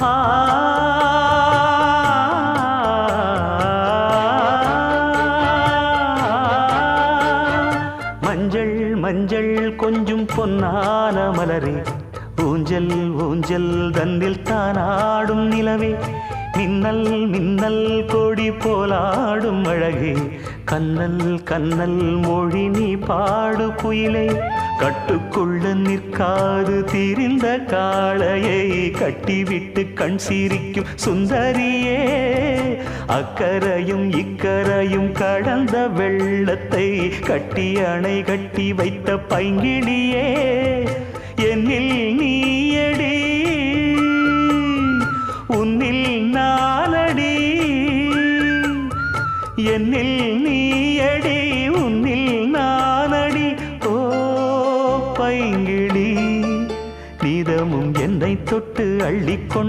ஆ மஞ்சள் மஞ்சள் கொஞ்சம் பொன்னான மலரே, ஊஞ்சல் ஊஞ்சல் தன்னில் தானாடும் நிலவே, மின்னல் மின்னல் கொடி போலாடும் அழகே, கண்ணல் கண்ணல் மொழி நீ பாடு குயிலே, கட்டுக்குள்ள நிற்காது திரிந்த காளையை கட்டிவிட்டு கண் சிரிக்கும் சுந்தரியே, அக்கரையும் இக்கரையும் கடந்த வெள்ளத்தை கட்டி அணை கட்டி வைத்த பைங்கிளியே, என்னில் நீயடி உன்னில் நானடி, என்னில் நீயடி உன்னில் நானடி. ஓ பைங்கிளி, நீதமும் என்னை தொட்டு அள்ளிக்கொண்டு